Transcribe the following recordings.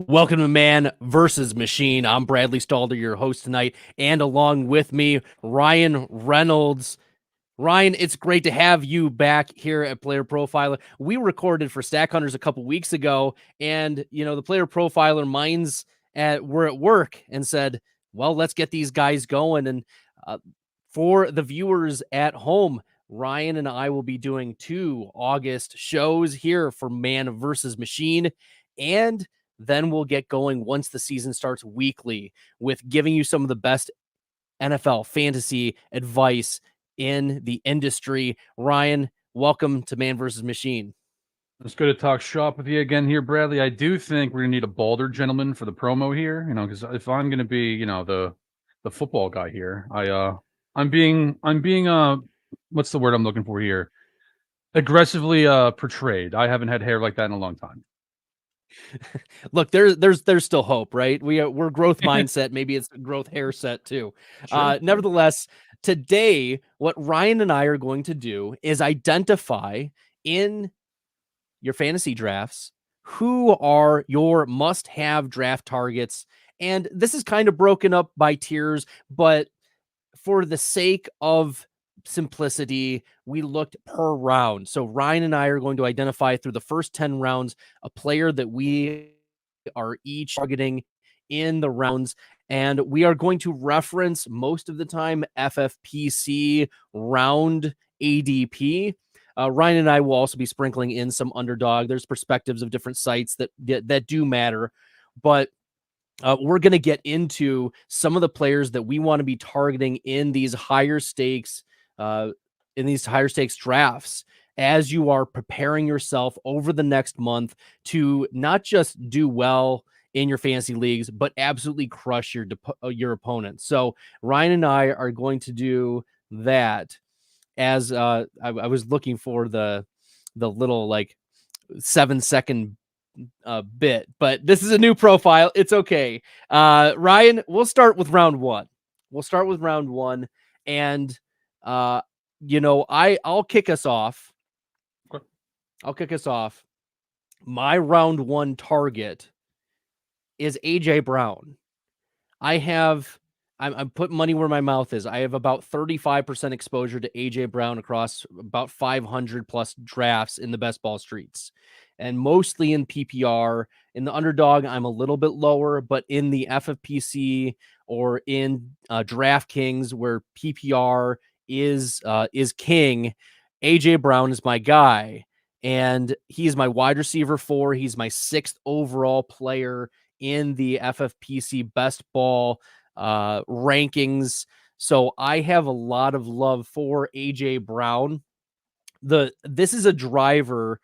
Welcome to Man versus Machine. I'm Bradley Stalder, your host tonight, and along with me, Ryan Reynolds. Ryan, it's great to have you back here at Player Profiler. We recorded for Stack Hunters a couple weeks ago, and the Player Profiler minds were at work and said, "Well, let's get these guys going." And uh, for the viewers at home, Ryan and I will be doing 2 August shows here for Man versus Machine, and then we'll get going once the season starts weekly with giving you some of the best NFL fantasy advice in the industry. Ryan, welcome to Man versus Machine. It's good to talk shop with you again here, Bradley. I do think we're gonna need a balder gentleman for the promo here, because if I'm gonna be, the football guy here, I'm being what's the word I'm looking for here? Aggressively portrayed. I haven't had hair like that in a long time. Look, there's still hope, right? We're growth mindset. Maybe it's growth hair set too. Sure. Nevertheless, today what Ryan and I are going to do is identify in your fantasy drafts who are your must-have draft targets. And this is kind of broken up by tiers, but for the sake of simplicity, we looked per round. So Ryan and I are going to identify through the first 10 rounds a player that we are each targeting in the rounds. And we are going to reference most of the time FFPC round ADP. Ryan and I will also be sprinkling in some underdog. There's perspectives of different sites that do matter, but we're going to get into some of the players that we want to be targeting in these higher stakes drafts as you are preparing yourself over the next month to not just do well in your fantasy leagues, but absolutely crush your opponents. So Ryan and I are going to do that. As I was looking for the little like 7-second bit, but this is a new profile. It's okay. Ryan, we'll start with round one. And I'll kick us off. Okay. My round one target is AJ Brown. I'm putting money where my mouth is. I have about 35% exposure to AJ Brown across about 500 plus drafts in the best ball streets, and mostly in PPR. In the underdog, I'm a little bit lower, but in the FFPC or in DraftKings, where PPR is king, AJ Brown is my guy, and he's my wide receiver 4. He's my 6th overall player in the FFPC best ball rankings. So I have a lot of love for AJ Brown. This is a driver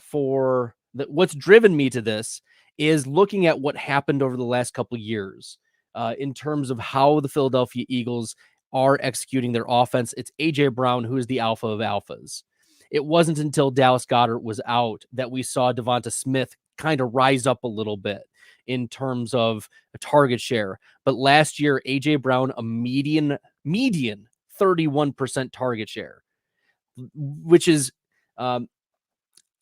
for what's driven me to this is looking at what happened over the last couple of years in terms of how the Philadelphia Eagles are executing their offense. It's AJ Brown who is the alpha of alphas. It wasn't until Dallas Goedert was out that we saw Devonta Smith kind of rise up a little bit in terms of a target share. But last year, AJ Brown, a median 31% target share, which is, I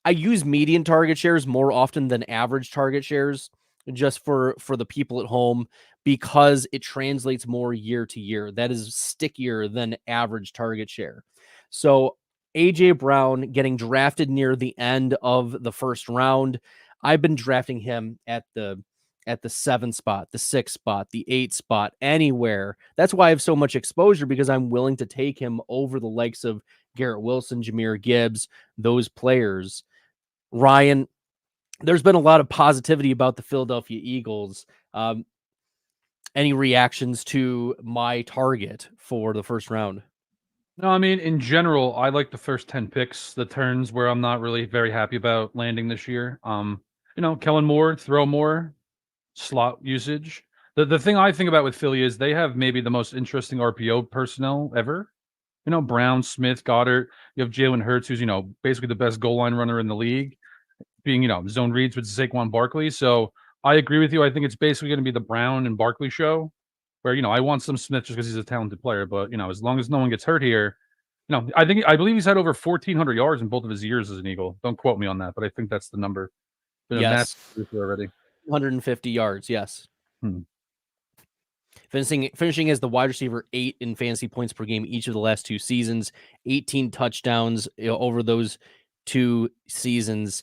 use median target shares more often than average target shares, just for the people at home, because it translates more year to year. That is stickier than average target share. So AJ Brown getting drafted near the end of the first round. I've been drafting him at the 7 spot, the 6 spot, the 8 spot, anywhere. That's why I have so much exposure, because I'm willing to take him over the likes of Garrett Wilson, Jahmyr Gibbs, those players. Ryan, there's been a lot of positivity about the Philadelphia Eagles. Any reactions to my target for the first round? No, I mean, in general, I like the first 10 picks, the turns where I'm not really very happy about landing this year. Kellen Moore, throw more, slot usage. The thing I think about with Philly is they have maybe the most interesting RPO personnel ever. Brown, Smith, Goddard. You have Jalen Hurts, who's, basically the best goal line runner in the league, being, zone reads with Saquon Barkley. So I agree with you. I think it's basically going to be the Brown and Barkley show, where, I want some Smith just because he's a talented player. But, as long as no one gets hurt here, I believe he's had over 1,400 yards in both of his years as an Eagle. Don't quote me on that, but I think that's the number. Been a massive Yes. producer already. 150 yards. Yes. Hmm. Finishing as the wide receiver 8 in fantasy points per game each of the last 2 seasons, 18 touchdowns over those 2 seasons.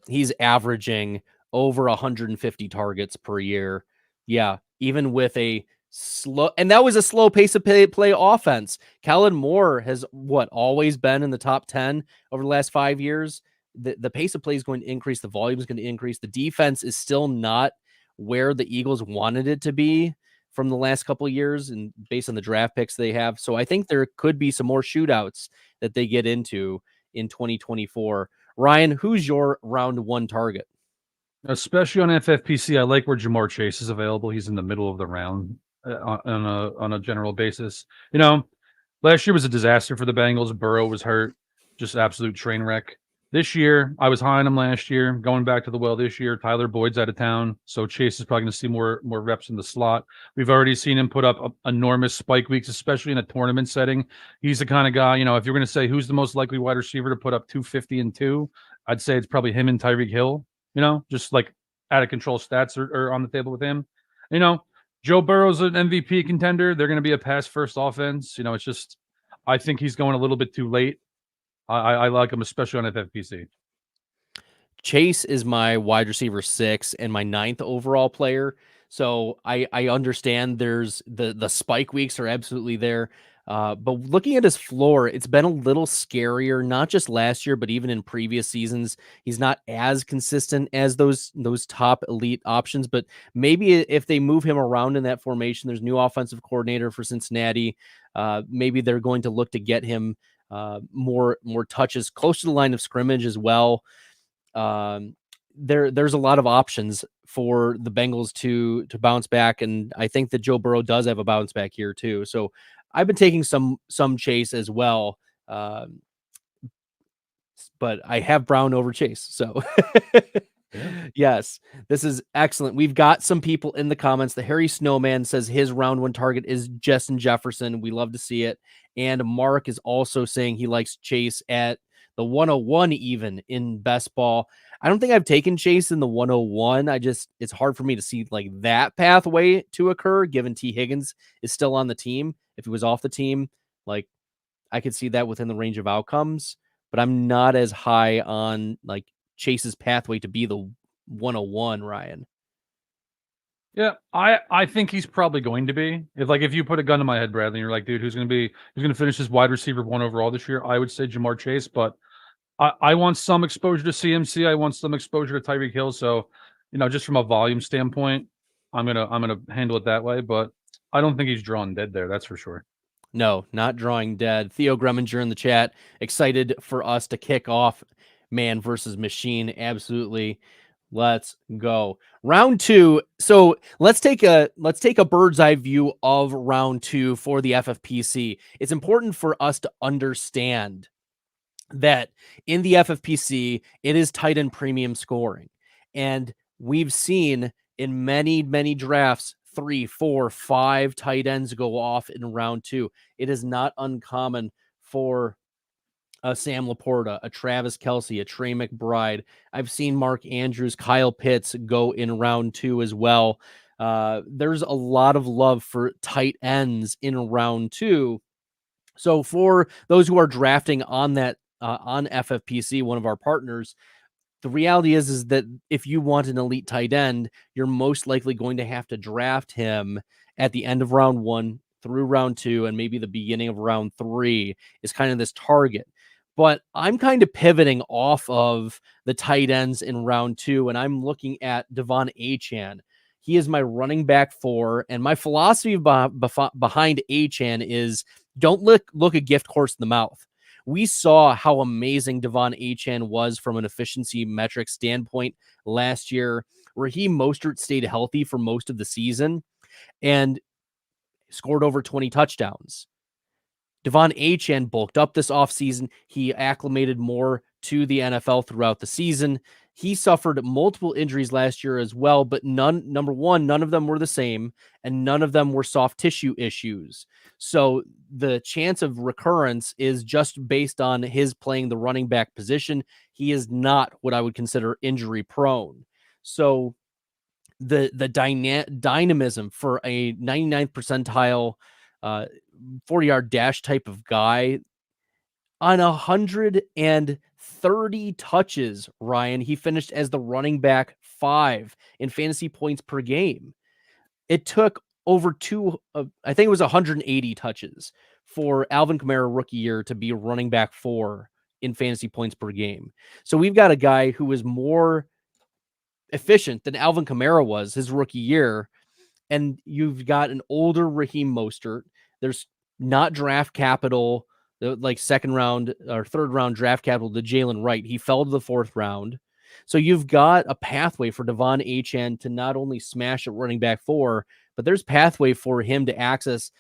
He's averaging over 150 targets per year. Yeah, even with a slow, and that was a slow pace of play offense. Kellen Moore has always been in the top 10 over the last 5 years. The pace of play is going to increase. The volume is going to increase. The defense is still not where the Eagles wanted it to be from the last couple of years and based on the draft picks they have. So I think there could be some more shootouts that they get into in 2024. Ryan, who's your round 1 target? Especially on FFPC, I like where Jamar Chase is available. He's in the middle of the round on a general basis. Last year was a disaster for the Bengals. Burrow was hurt, just absolute train wreck. This year, I was high on him last year. Going back to the well this year, Tyler Boyd's out of town, so Chase is probably going to see more reps in the slot. We've already seen him put up enormous spike weeks, especially in a tournament setting. He's the kind of guy, if you're going to say who's the most likely wide receiver to put up 250 and 2, I'd say it's probably him and Tyreek Hill. Just like out of control stats are on the table with him. Joe Burrow's an MVP contender. They're going to be a pass first offense. It's just, I think he's going a little bit too late. I like him, especially on FFPC. Chase is my wide receiver 6 and my 9th overall player. So I understand there's the spike weeks are absolutely there. But looking at his floor, it's been a little scarier, not just last year, but even in previous seasons. He's not as consistent as those top elite options, but maybe if they move him around in that formation, there's new offensive coordinator for Cincinnati. Maybe they're going to look to get him more touches close to the line of scrimmage as well. There's a lot of options for the Bengals to bounce back, and I think that Joe Burrow does have a bounce back here too. So I've been taking some Chase as well, but I have Brown over Chase. So yes, this is excellent. We've got some people in the comments. The Harry Snowman says his round 1 target is Justin Jefferson. We love to see it. And Mark is also saying he likes Chase at the 101 even in best ball. I don't think I've taken Chase in the 101. It's hard for me to see like that pathway to occur given T. Higgins is still on the team. If he was off the team, like I could see that within the range of outcomes, but I'm not as high on like Chase's pathway to be the 101, Ryan. Yeah, I think he's probably going to be. If you put a gun to my head, Bradley, and you're like, dude, who's going to finish as wide receiver 1 overall this year? I would say Jamar Chase, but I want some exposure to CMC. I want some exposure to Tyreek Hill. So, just from a volume standpoint, I'm gonna handle it that way. But I don't think he's drawn dead there. That's for sure. No, not drawing dead. Theo Greminger in the chat, excited for us to kick off man versus machine. Absolutely. Let's go. Round 2. So let's take a bird's eye view of round 2 for the FFPC. It's important for us to understand that in the FFPC, it is tight end premium scoring. And we've seen in many, many drafts, 3, 4, 5 tight ends go off in round 2. It is not uncommon for a Sam Laporta, a Travis Kelce, a Trey McBride. I've seen Mark Andrews, Kyle Pitts go in round 2 as well. There's a lot of love for tight ends in round 2. So for those who are drafting on that on FFPC, one of our partners, the reality is that if you want an elite tight end, you're most likely going to have to draft him at the end of round 1 through round 2 and maybe the beginning of round 3 is kind of this target. But I'm kind of pivoting off of the tight ends in round 2, and I'm looking at Devon Achane. He is my running back 4, and my philosophy behind Achane is don't look a gift horse in the mouth. We saw how amazing Devon Achane was from an efficiency metric standpoint last year, where Mostert stayed healthy for most of the season and scored over 20 touchdowns. Devon Achane bulked up this offseason. He acclimated more to the NFL throughout the season. He suffered multiple injuries last year as well, but number one, none of them were the same, and none of them were soft tissue issues. So the chance of recurrence is just based on his playing the running back position. He is not what I would consider injury prone. So dynamism for a 99th percentile 40-yard dash type of guy on 130 touches. Ryan, he finished as the running back 5 in fantasy points per game. It took over I think it was 180 touches for Alvin Kamara rookie year to be running back 4 in fantasy points per game. So we've got a guy who is more efficient than Alvin Kamara was his rookie year. And you've got an older Raheem Mostert. There's not draft capital, like second round or third round draft capital to Jalen Wright. He fell to the 4th round. So you've got a pathway for Devon Achane to not only smash at running back 4, but there's pathway for him to access.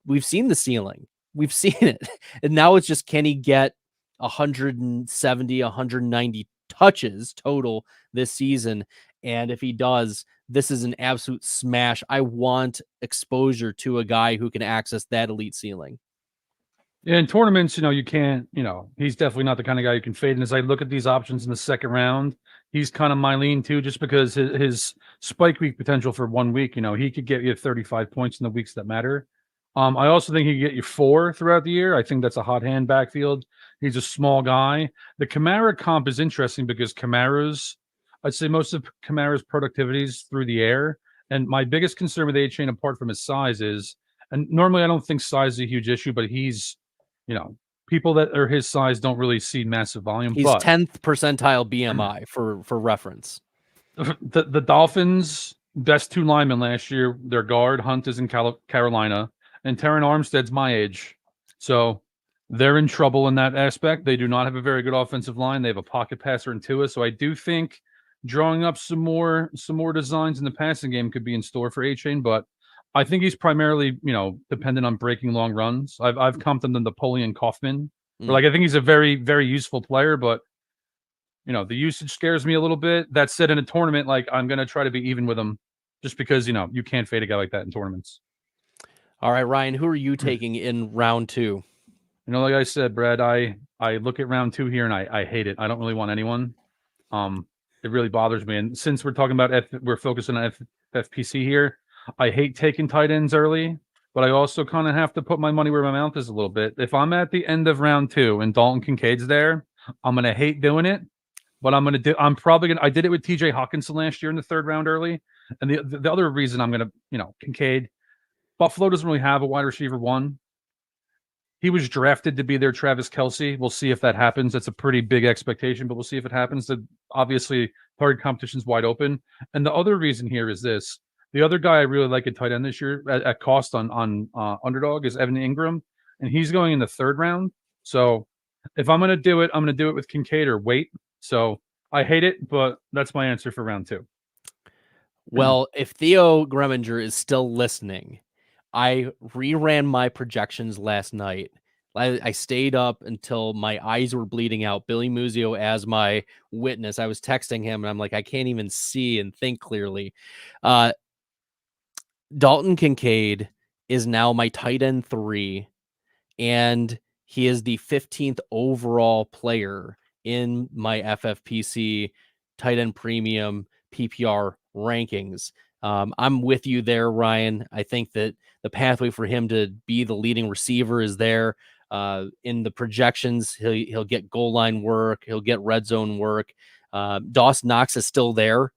We've seen the ceiling. We've seen it. And now it's just, can he get 170, 190 touches total this season? And if he does, this is an absolute smash. I want exposure to a guy who can access that elite ceiling. In tournaments, you can't, he's definitely not the kind of guy you can fade. And as I look at these options in the second round, he's kind of my lean too, just because his spike week potential for 1 week, he could get you 35 points in the weeks that matter. I also think he could get you 4 throughout the year. I think that's a hot hand backfield. He's a small guy. The Kamara comp is interesting because I'd say most of Kamara's productivity is through the air. And my biggest concern with Achane, apart from his size, is, and normally I don't think size is a huge issue, but he's, people that are his size don't really see massive volume. He's 10th percentile BMI for reference. The Dolphins' best 2 linemen last year, their guard, Hunt, is in Carolina, and Terran Armstead's my age. So they're in trouble in that aspect. They do not have a very good offensive line. They have a pocket passer in Tua. So I do think drawing up some more designs in the passing game could be in store for Achane, but I think he's primarily, dependent on breaking long runs. I've comped him to Napoleon Kaufman. I think he's a very, very useful player, but the usage scares me a little bit. That said, in a tournament, I'm going to try to be even with him just because, you can't fade a guy like that in tournaments. All right, Ryan, who are you taking in round 2? Like I said, Brad, I look at round 2 here and I hate it. I don't really want anyone. It really bothers me. And since we're talking about we're focusing on FPC here, I hate taking tight ends early, but I also kind of have to put my money where my mouth is a little bit. If I'm at the end of round 2 and Dalton Kincaid's there, I'm going to hate doing it, but I did it with TJ Hawkinson last year in the 3rd round early. And the other reason I'm going to, Kincaid, Buffalo doesn't really have a wide receiver 1. He was drafted to be their Travis Kelce. We'll see if that happens. That's a pretty big expectation, but we'll see if it happens. Obviously, target competition's wide open. And the other reason here is this. The other guy I really like at tight end this year at cost on Underdog is Evan Ingram, and he's going in the 3rd round. So if I'm going to do it, I'm going to do it with Kincaid or wait. So I hate it, but that's my answer for round 2. Well, if Theo Greminger is still listening, I reran my projections last night. I stayed up until my eyes were bleeding out. Billy Muzio as my witness. I was texting him, and I'm like, I can't even see and think clearly. Dalton Kincaid is now my tight end 3, and he is the 15th overall player in my FFPC tight end premium PPR rankings. I'm with you there, Ryan. I think that the pathway for him to be the leading receiver is there. In the projections, he'll get goal line work. He'll get red zone work. Dawson Knox is still there,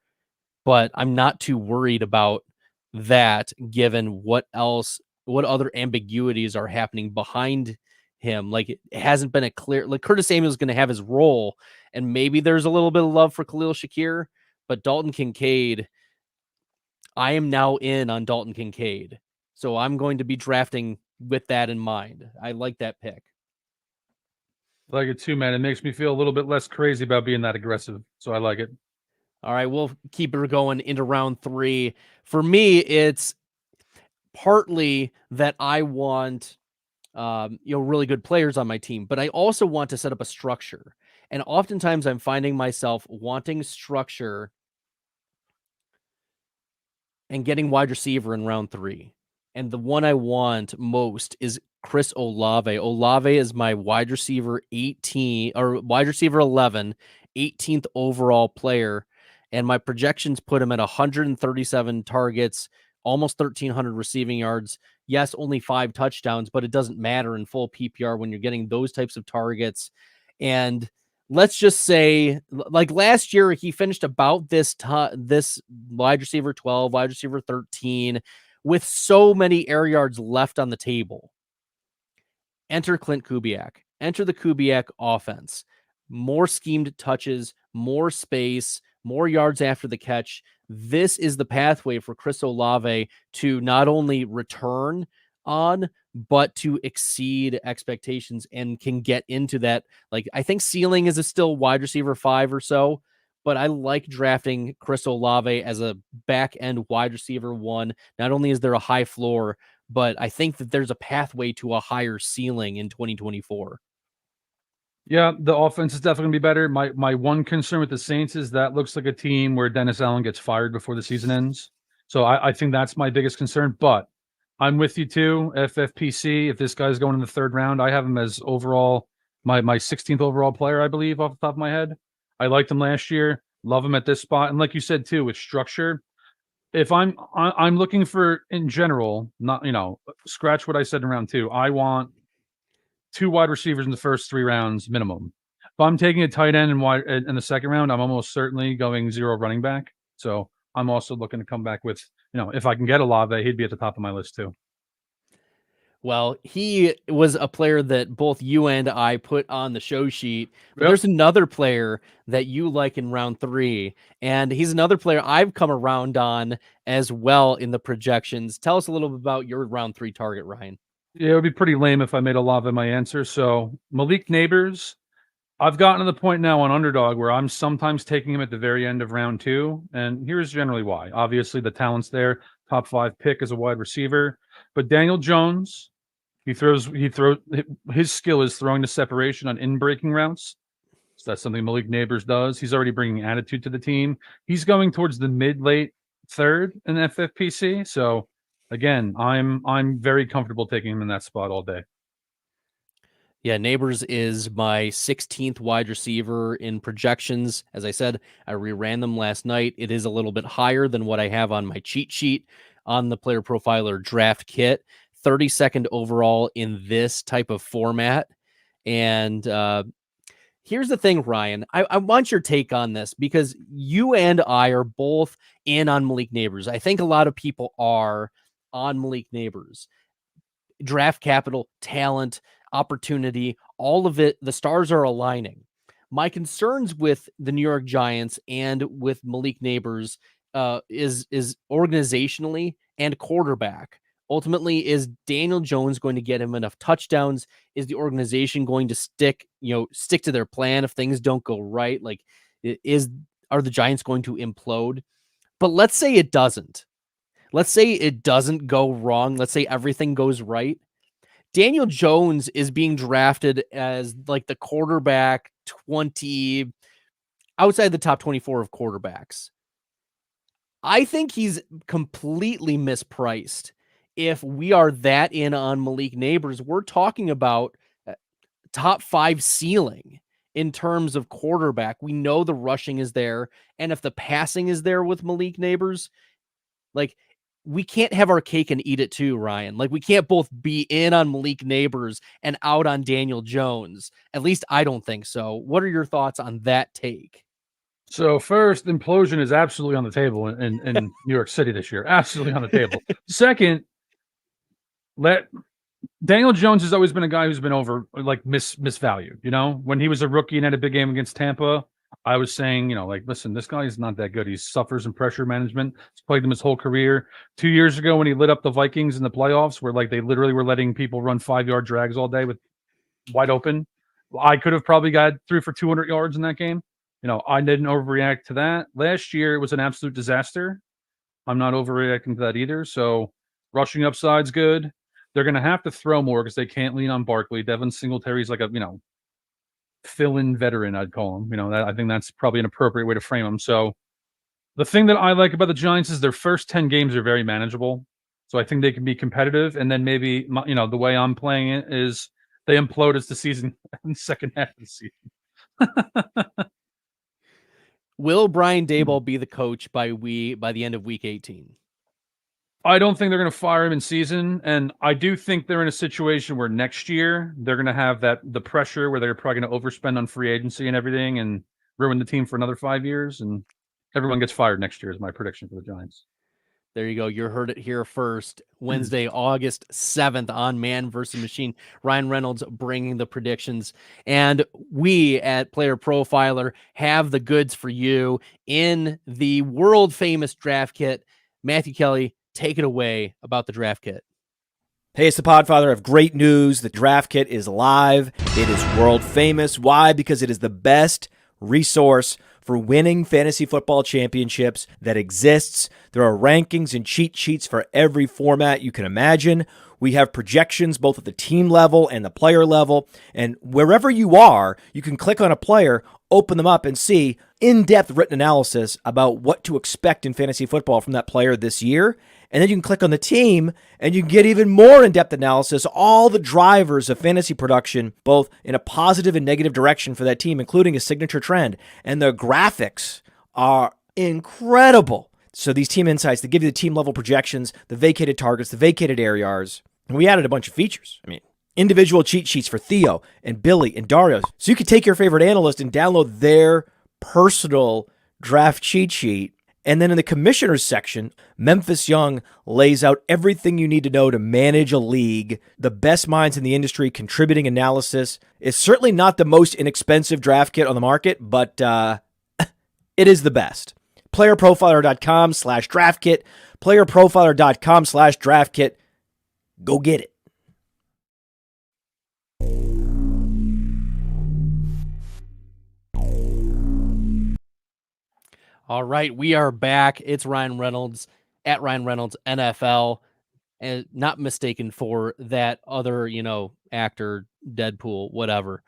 but I'm not too worried about that given what other ambiguities are happening behind him. Like, it hasn't been a clear, like Curtis Samuel's going to have his role, and maybe there's a little bit of love for Khalil Shakir, but Dalton Kincaid, I am now in on Dalton Kincaid. So I'm going to be drafting with that in mind. I like that pick. I like it too, man. It makes me feel a little bit less crazy about being that aggressive. So I like it. All right, we'll keep her going into round 3. For me, it's partly that I want really good players on my team, but I also want to set up a structure. And oftentimes I'm finding myself wanting structure and getting wide receiver in round 3. And the one I want most is Chris Olave. Olave is my wide receiver 11, 18th overall player. and my projections put him at 137 targets, almost 1,300 receiving yards. Yes, only 5 touchdowns, but it doesn't matter in full PPR when you're getting those types of targets. And let's just say, like last year, he finished about this wide receiver 12, wide receiver 13, with so many air yards left on the table. Enter Clint Kubiak. Enter the Kubiak offense. More schemed touches, more space, more yards after the catch. This is the pathway for Chris Olave to not only return on, but to exceed expectations and can get into that. Like, I think ceiling is a still wide receiver 5 or so, but I like drafting Chris Olave as a back end wide receiver 1. Not only is there a high floor, but I think that there's a pathway to a higher ceiling in 2024. Yeah, the offense is definitely gonna be better. My one concern with the Saints is that looks like a team where Dennis Allen gets fired before the season ends. So I think that's my biggest concern. But I'm with you too. FFPC, if this guy's going in the 3rd round, I have him as overall my 16th overall player, I believe, off the top of my head. I liked him last year. Love him at this spot. And like you said too, with structure, if I'm looking for in general, not scratch what I said in round 2. I want 2 wide receivers in the first 3 rounds minimum. If I'm taking a tight end in the 2nd round, I'm almost certainly going 0 running back. So I'm also looking to come back with, if I can get Olave, he'd be at the top of my list too. Well, he was a player that both you and I put on the show sheet, but Yep. there's another player that you like in round 3, and he's another player I've come around on as well in the projections. Tell us a little bit about your round 3 target, Ryan. Yeah, it would be pretty lame if I made Olave my answer. So Malik Neighbors, I've gotten to the point now on Underdog where I'm sometimes taking him at the very end of round 2, and here's generally why. Obviously, the talent's there, top 5 pick as a wide receiver, but Daniel Jones, his skill is throwing the separation on in-breaking routes. So that's something Malik Neighbors does. He's already bringing attitude to the team. He's going towards the mid-late 3rd in FFPC. So again, I'm very comfortable taking him in that spot all day. Yeah, Neighbors is my 16th wide receiver in projections. As I said, I reran them last night. It is a little bit higher than what I have on my cheat sheet on the Player Profiler draft kit. 32nd overall in this type of format. And here's the thing, Ryan. I want your take on this because you and I are both in on Malik Neighbors. I think a lot of people are on Malik Neighbors. Draft capital, talent, opportunity, all of it, the stars are aligning. My concerns with the New York Giants and with Malik Neighbors is organizationally and quarterback. Ultimately, is Daniel Jones going to get him enough touchdowns? Is the organization going to stick to their plan if things don't go right? Like, are the Giants going to implode? But let's say it doesn't. Let's say it doesn't go wrong. Let's say everything goes right. Daniel Jones is being drafted as like the quarterback 20 outside the top 24 of quarterbacks. I think he's completely mispriced. If we are that in on Malik Neighbors, we're talking about top 5 ceiling in terms of quarterback. We know the rushing is there. And if the passing is there with Malik Neighbors, like, we can't have our cake and eat it too, Ryan. Like, we can't both be in on Malik Neighbors and out on Daniel Jones. At least I don't think so. What are your thoughts on that take? So first, implosion is absolutely on the table in New York City this year. Absolutely on the table. Second, Daniel Jones has always been a guy who's been misvalued. When he was a rookie and had a big game against Tampa, I was saying, listen, this guy is not that good. He suffers in pressure management. He's played them his whole career. 2 years ago, when he lit up the Vikings in the playoffs, where they literally were letting people run 5-yard drags all day with wide open, I could have probably got through for 200 yards in that game. I didn't overreact to that. Last year, it was an absolute disaster. I'm not overreacting to that either. So rushing upside's good. They're going to have to throw more because they can't lean on Barkley. Devin Singletary's like a, fill-in veteran, I'd call him. I think that's probably an appropriate way to frame him. So the thing that I like about the Giants is their first 10 games are very manageable. So I think they can be competitive. And then maybe, the way I'm playing it is they implode as the season in the second half of the season. Will Brian Daboll be the coach by the end of week 18? I don't think they're going to fire him in season, and I do think they're in a situation where next year they're going to have the pressure where they're probably going to overspend on free agency and everything and ruin the team for another 5 years, and everyone gets fired next year is my prediction for the Giants. There you go. You heard it here first. Wednesday, August 7th on Man vs. Machine. Ryan Reynolds bringing the predictions. And we at Player Profiler have the goods for you in the world famous draft kit. Matthew Kelly, take it away about the draft kit. Hey, it's the Podfather. I have great news. The draft kit is live. It is world famous. Why? Because it is the best resource for winning fantasy football championships that exists. There are rankings and cheat sheets for every format you can imagine. We have projections both at the team level and the player level. And wherever you are, you can click on a player, open them up, and see in-depth written analysis about what to expect in fantasy football from that player this year. And then you can click on the team, and you can get even more in-depth analysis, all the drivers of fantasy production, both in a positive and negative direction for that team, including a signature trend. And the graphics are incredible. So these team insights, they give you the team-level projections, the vacated targets, the vacated ARs. And we added a bunch of features. I mean, individual cheat sheets for Theo and Billy and Dario. So you could take your favorite analyst and download their personal draft cheat sheet. And then in the commissioners section, Memphis Young lays out everything you need to know to manage a league, the best minds in the industry contributing analysis. It's certainly not the most inexpensive draft kit on the market, but it is the best. PlayerProfiler.com/draft kit, PlayerProfiler.com/draft kit. Go get it. All right, we are back. It's Ryan Reynolds at Ryan Reynolds NFL, and not mistaken for that other, actor, Deadpool, whatever,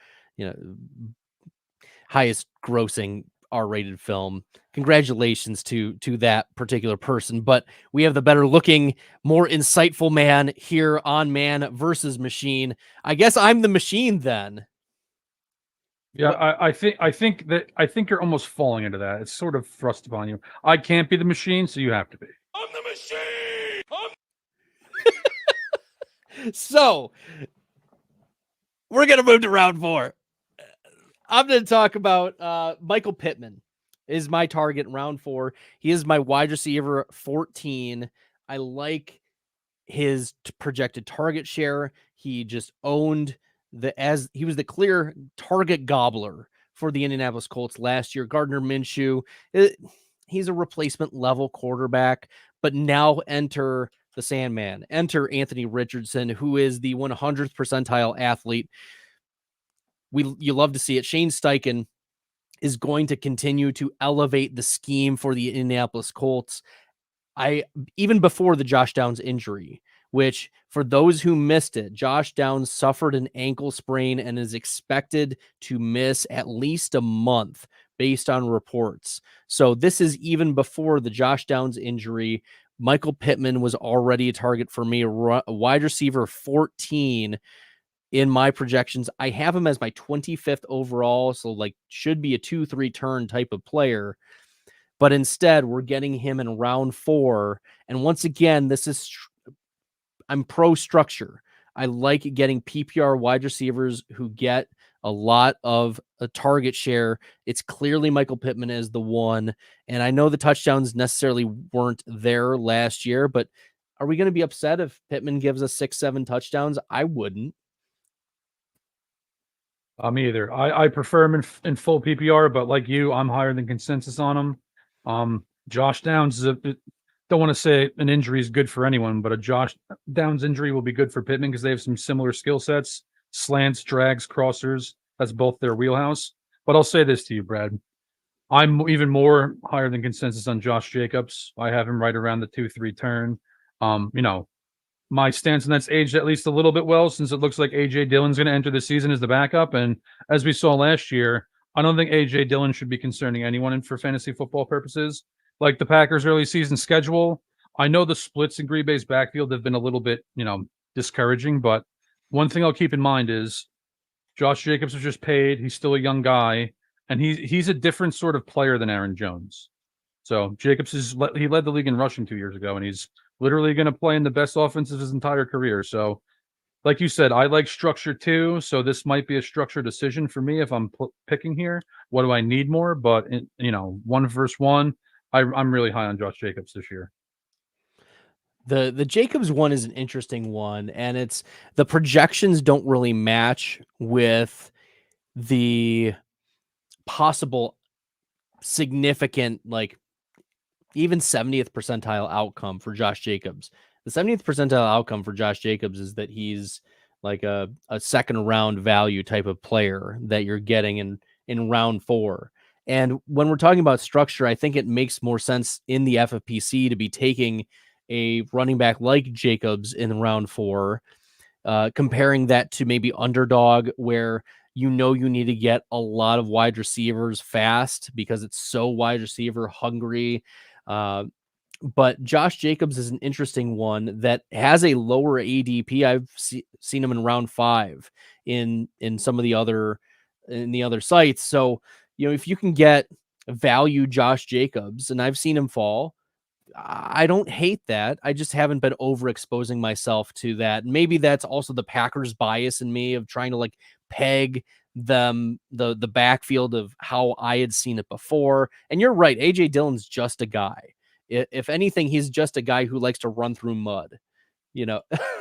highest grossing R-rated film. Congratulations to that particular person, but we have the better looking, more insightful man here on Man versus Machine. I guess I'm the machine then. Yeah, I think you're almost falling into that. It's sort of thrust upon you. I can't be the machine, so you have to be. I'm the machine. So we're gonna move to round 4. I'm gonna talk about Michael Pittman is my target in round 4. He is my wide receiver 14. I like his projected target share. He just owned as he was the clear target gobbler for the Indianapolis Colts last year. Gardner Minshew, he's a replacement level quarterback, but now enter the Sandman, enter Anthony Richardson, who is the 100th percentile athlete. You love to see it. Shane Steichen is going to continue to elevate the scheme for the Indianapolis Colts. Even before the Josh Downs injury, which for those who missed it, Josh Downs suffered an ankle sprain and is expected to miss at least a month based on reports. So this is even before the Josh Downs injury. Michael Pittman was already a target for me, a wide receiver 14 in my projections. I have him as my 25th overall, so should be a 2-3 turn type of player. But instead, we're getting him in round 4. And once again, I'm pro structure. I like getting PPR wide receivers who get a lot of a target share. It's clearly Michael Pittman as the one. And I know the touchdowns necessarily weren't there last year, but are we going to be upset if Pittman gives us 6-7 touchdowns? I wouldn't. Me either. I prefer him in full PPR, but like you, I'm higher than consensus on him. Josh Downs don't want to say an injury is good for anyone, but a Josh Downs injury will be good for Pittman because they have some similar skill sets, slants, drags, crossers. That's both their wheelhouse. But I'll say this to you, Brad. I'm even more higher than consensus on Josh Jacobs. I have him right around the 2-3 turn. My stance on that's aged at least a little bit well, since it looks like A.J. Dillon's going to enter the season as the backup. And as we saw last year, I don't think A.J. Dillon should be concerning anyone for fantasy football purposes. Like the Packers' early season schedule, I know the splits in Green Bay's backfield have been a little bit, discouraging. But one thing I'll keep in mind is Josh Jacobs was just paid. He's still a young guy. and he's a different sort of player than Aaron Jones. So Jacobs he led the league in rushing 2 years ago, and he's literally going to play in the best offense of his entire career. So, like you said, I like structure too. So this might be a structure decision for me if I'm picking here. What do I need more? But one versus one, I'm really high on Josh Jacobs this year. The Jacobs one is an interesting one, and it's the projections don't really match with the possible significant, like even 70th percentile outcome for Josh Jacobs. The 70th percentile outcome for Josh Jacobs is that he's like a second round value type of player that you're getting in round 4. And when we're talking about structure, I think it makes more sense in the FFPC to be taking a running back like Jacobs in round 4, comparing that to maybe underdog, where you need to get a lot of wide receivers fast because it's so wide receiver hungry. But Josh Jacobs is an interesting one that has a lower ADP. I've seen him in round 5 in some of the other sites. So, if you can get value Josh Jacobs, and I've seen him fall, I don't hate that. I just haven't been overexposing myself to that. Maybe that's also the Packers bias in me of trying to like peg them the backfield of how I had seen it before. And you're right, AJ Dillon's just a guy. If anything, he's just a guy who likes to run through mud.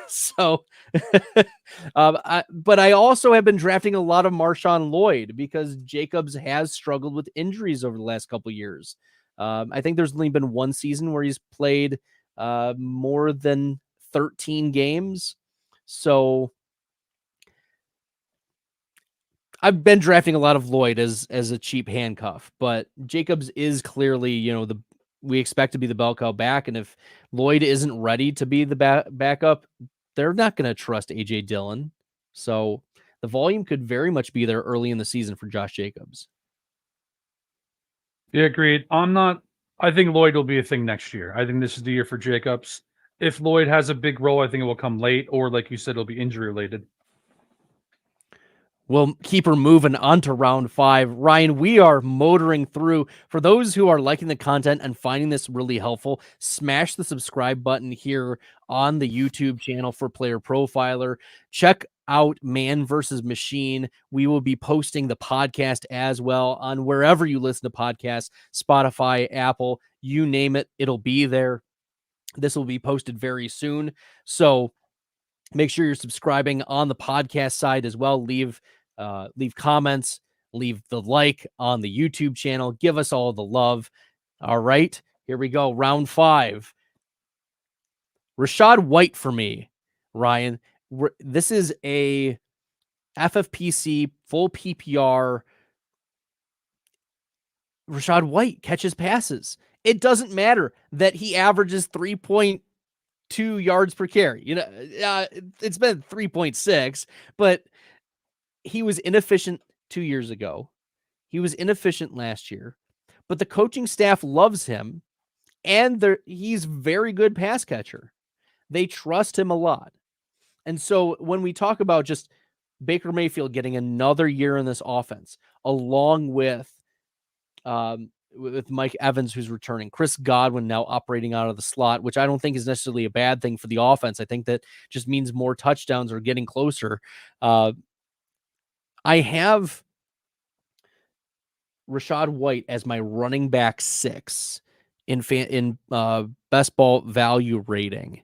So, but I also have been drafting a lot of Marshawn Lloyd because Jacobs has struggled with injuries over the last couple of years. I think there's only been one season where he's played more than 13 games. So I've been drafting a lot of Lloyd as a cheap handcuff, but Jacobs is clearly, we expect to be the bell cow back. And if Lloyd isn't ready to be the backup, they're not going to trust AJ Dillon. So the volume could very much be there early in the season for Josh Jacobs. Yeah, agreed. I think Lloyd will be a thing next year. I think this is the year for Jacobs. If Lloyd has a big role, I think it will come late, or like you said, it'll be injury related. We'll keep her moving on to round 5. Ryan, we are motoring through. For those who are liking the content and finding this really helpful, smash the subscribe button here on the YouTube channel for Player Profiler. Check out Man vs. Machine. We will be posting the podcast as well on wherever you listen to podcasts, Spotify, Apple, you name it, it'll be there. This will be posted very soon. So make sure you're subscribing on the podcast side as well. Leave comments, leave the like on the YouTube channel. Give us all the love. All right, here we go. Round 5. Rachaad White for me, Ryan. This is a FFPC full PPR. Rachaad White catches passes. It doesn't matter that he averages 3.2 yards per carry. It's been 3.6, but he was inefficient 2 years ago. He was inefficient last year, but the coaching staff loves him, and he's very good pass catcher. They trust him a lot. And so when we talk about just Baker Mayfield getting another year in this offense, along with Mike Evans, who's returning, Chris Godwin now operating out of the slot, which I don't think is necessarily a bad thing for the offense. I think that just means more touchdowns are getting closer. I have Rachaad White as my running back 6 in best ball value rating,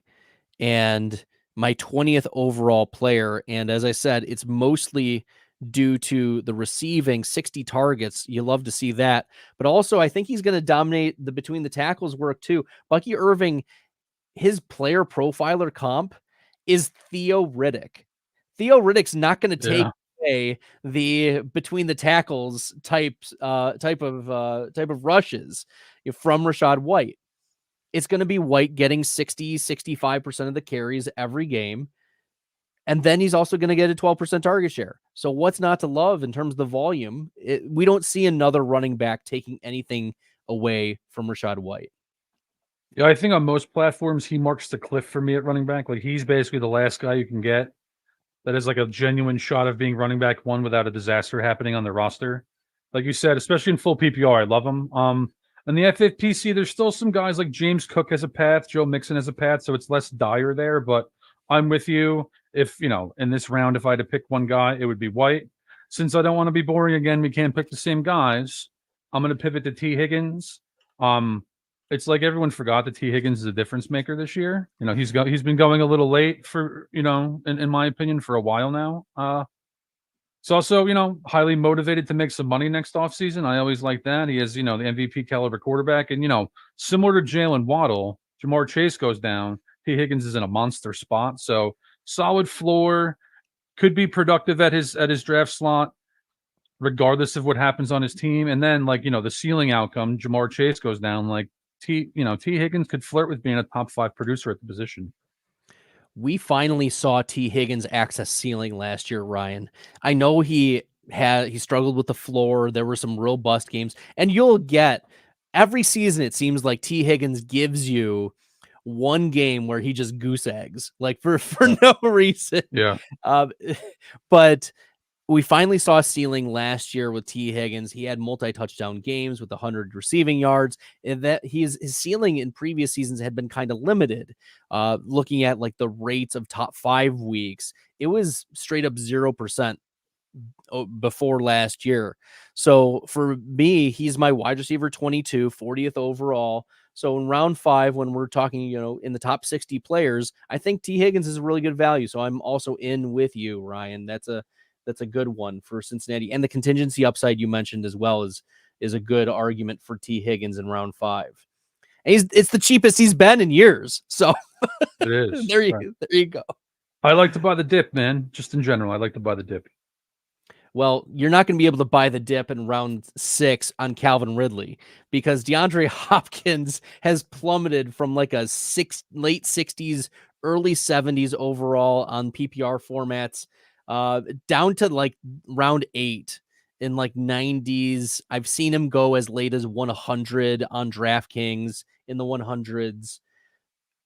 and my 20th overall player. And as I said, it's mostly due to the receiving 60 targets. You love to see that. But also, I think he's going to dominate the between the tackles work too. Bucky Irving, his player profiler comp is Theo Riddick. Theo Riddick's not going to take away the between the tackles type of rushes from Rachaad White. It's going to be White getting 60-65% of the carries every game. And then he's also going to get a 12% target share. So what's not to love in terms of the volume? We don't see another running back taking anything away from Rachaad White. Yeah, I think on most platforms, he marks the cliff for me at running back. Like, he's basically the last guy you can get that is like a genuine shot of being running back 1 without a disaster happening on the roster. like you said, especially in full PPR. I love him. In the FFPC, there's still some guys like James Cook has a path, Joe Mixon has a path, so it's less dire there. But I'm with you. If in this round, if I had to pick one guy, it would be White. Since I don't want to be boring again, we can't pick the same guys. I'm going to pivot to T. Higgins. It's like everyone forgot that T. Higgins is a difference maker this year. He's been going a little late for in my opinion, for a while now. He's also highly motivated to make some money next offseason. I always like that. He has the MVP caliber quarterback, and similar to Jalen Waddle, Jamar Chase goes down. T. Higgins is in a monster spot, so solid floor, could be productive at his draft slot, regardless of what happens on his team. And then the ceiling outcome, Jamar Chase goes down. T. Higgins could flirt with being a top 5 producer at the position. We finally saw T. Higgins access ceiling last year, Ryan. I know he struggled with the floor. There were some real bust games, and you'll get every season. It seems like T. Higgins gives you one game where he just goose eggs, for no reason. Yeah. But we finally saw a ceiling last year with T. Higgins. He had multi-touchdown games with 100 receiving yards. And that his ceiling in previous seasons had been kind of limited. Looking at the rates of top 5 weeks, it was straight up 0% before last year. So for me, he's my wide receiver 22, 40th overall. So in round 5, when we're talking, in the top 60 players, I think T. Higgins is a really good value. So I'm also in with you, Ryan. That's a good one for Cincinnati. And the contingency upside you mentioned as well is a good argument for T. Higgins in round 5. And it's the cheapest he's been in years. So it is. there you go. I like to buy the dip, man. Just in general, I like to buy the dip. Well, you're not going to be able to buy the dip in round 6 on Calvin Ridley because DeAndre Hopkins has plummeted from late 60s, early 70s overall on PPR formats, down to round 8 in 90s. I've seen him go as late as 100 on DraftKings in the 100s.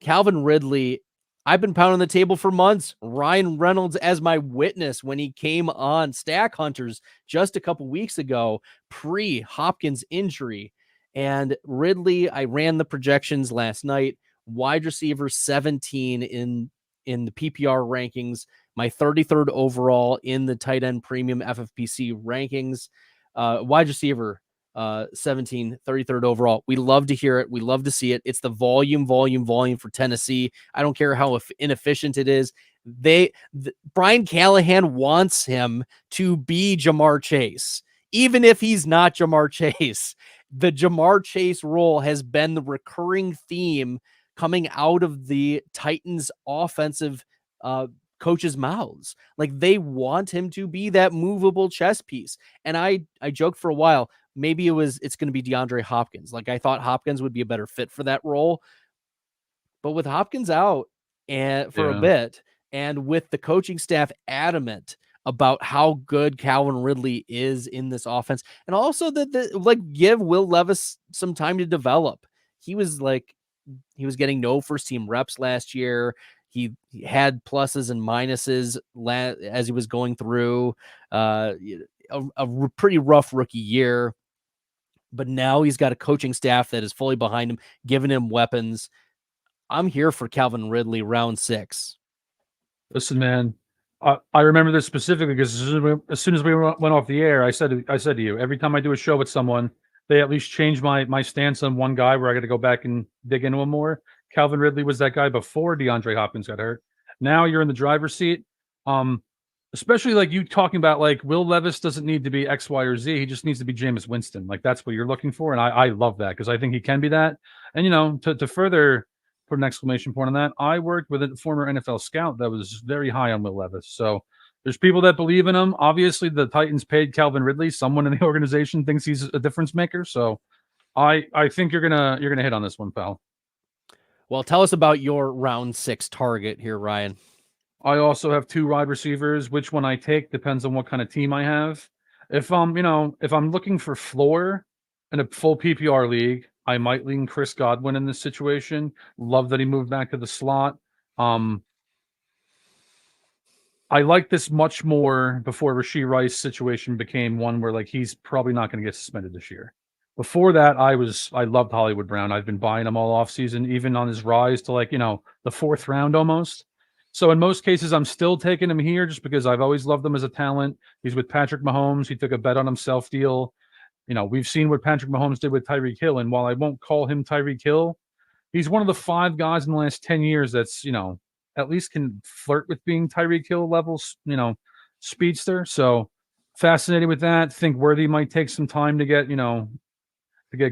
Calvin Ridley, I've been pounding the table for months. Ryan Reynolds as my witness when he came on Stack Hunters just a couple weeks ago, pre-Hopkins injury. And Ridley, I ran the projections last night. Wide receiver 17 in the PPR rankings, my 33rd overall in the tight end premium FFPC rankings. Wide receiver 17, 33rd overall. We love to hear it. We love to see it. It's the volume for Tennessee. I don't care how inefficient it is. Brian Callahan wants him to be Jamar Chase. Even if he's not Jamar Chase, the Jamar Chase role has been the recurring theme coming out of the Titans offensive coaches' mouths. They want him to be that movable chess piece. And I joked for a while, maybe it's going to be DeAndre Hopkins. I thought Hopkins would be a better fit for that role. But with Hopkins out for a bit, and with the coaching staff adamant about how good Calvin Ridley is in this offense, and also give Will Levis some time to develop. He was getting no first team reps last year. He had pluses and minuses as he was going through a pretty rough rookie year. But now he's got a coaching staff that is fully behind him, giving him weapons. I'm here for Calvin Ridley round 6. Listen, man, I remember this specifically because as soon as we went off the air, I said to you, every time I do a show with someone, they at least change my stance on one guy where I got to go back and dig into him more. Calvin Ridley was that guy before DeAndre Hopkins got hurt. Now you're in the driver's seat. Especially you talking about Will Levis doesn't need to be X, Y, or Z. He just needs to be Jameis Winston. That's what you're looking for. And I love that because I think he can be that. And, to further put an exclamation point on that, I worked with a former NFL scout that was very high on Will Levis. So there's people that believe in him. Obviously, the Titans paid Calvin Ridley. Someone in the organization thinks he's a difference maker. So I think you're gonna hit on this one, pal. Well, tell us about your round 6 target here, Ryan. I also have 2 wide receivers. Which one I take depends on what kind of team I have. If I'm looking for floor in a full PPR league, I might lean Chris Godwin in this situation. Love that he moved back to the slot. I I like this much more before Rashee Rice situation became one where like he's probably not going to get suspended this year. Before that, I loved Hollywood Brown. I've been buying him all offseason, even on his rise to like, the 4th round almost. So in most cases, I'm still taking him here just because I've always loved him as a talent. He's with Patrick Mahomes. He took a bet on himself deal. We've seen what Patrick Mahomes did with Tyreek Hill. And while I won't call him Tyreek Hill, he's one of the 5 guys in the last 10 years that's, at least can flirt with being Tyreek Hill levels, speedster. So fascinated with that. Think Worthy might take some time to get,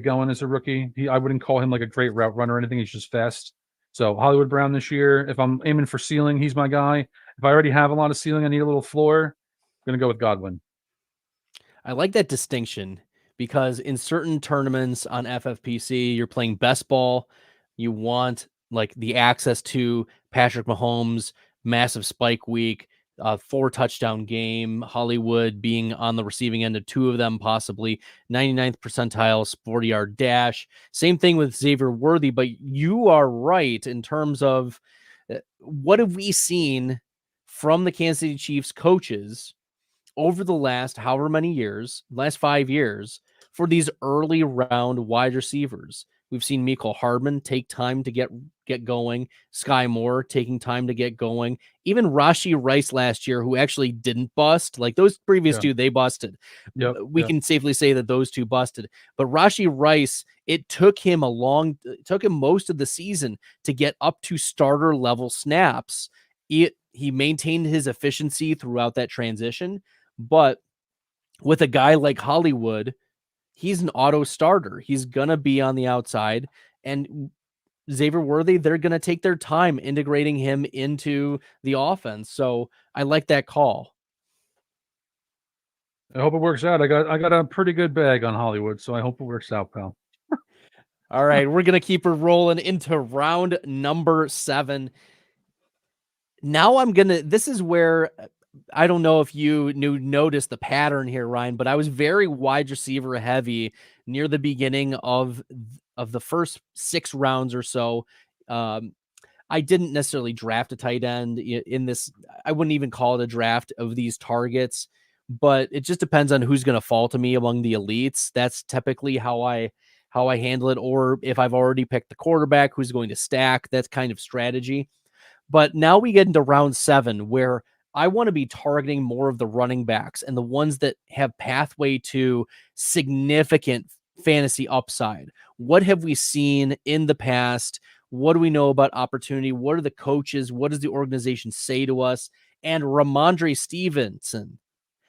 going as a rookie. I wouldn't call him like a great route runner or anything. He's just fast. So Hollywood Brown this year, if I'm aiming for ceiling, he's my guy. If I already have a lot of ceiling, I need a little floor, I'm going to go with Godwin. I like that distinction because in certain tournaments on FFPC, you're playing best ball. You want like the access to Patrick Mahomes, massive spike week, 4-touchdown game, Hollywood being on the receiving end of 2 of them, possibly 99th percentile 40-yard dash. Same thing with Xavier Worthy, but you are right in terms of what have we seen from the Kansas City Chiefs coaches over the last however many years, last 5 years, for these early round wide receivers. We've seen Mecole Hardman take time to get going. Sky Moore taking time to get going. Even Rashee Rice last year, who actually didn't bust. Like those previous 2, they busted. We can safely say that those 2 busted. But Rashee Rice, it took him most of the season to get up to starter level snaps. He maintained his efficiency throughout that transition. But with a guy like Hollywood, he's an auto starter. He's going to be on the outside. And Xavier Worthy, they're going to take their time integrating him into the offense. So I like that call. I hope it works out. I got a pretty good bag on Hollywood, so I hope it works out, pal. All right, we're going to keep it rolling into round number 7. Now this is where I don't know if you noticed the pattern here, Ryan, but I was very wide receiver heavy near the beginning of the first 6 rounds or so. I didn't necessarily draft a tight end in this. I wouldn't even call it a draft of these targets, but it just depends on who's going to fall to me among the elites. That's typically how I handle it. Or if I've already picked the quarterback who's going to stack, that's kind of strategy. But now we get into round 7 where I want to be targeting more of the running backs and the ones that have pathway to significant fantasy upside. What have we seen in the past? What do we know about opportunity? What are the coaches? What does the organization say to us? And Ramondre Stevenson.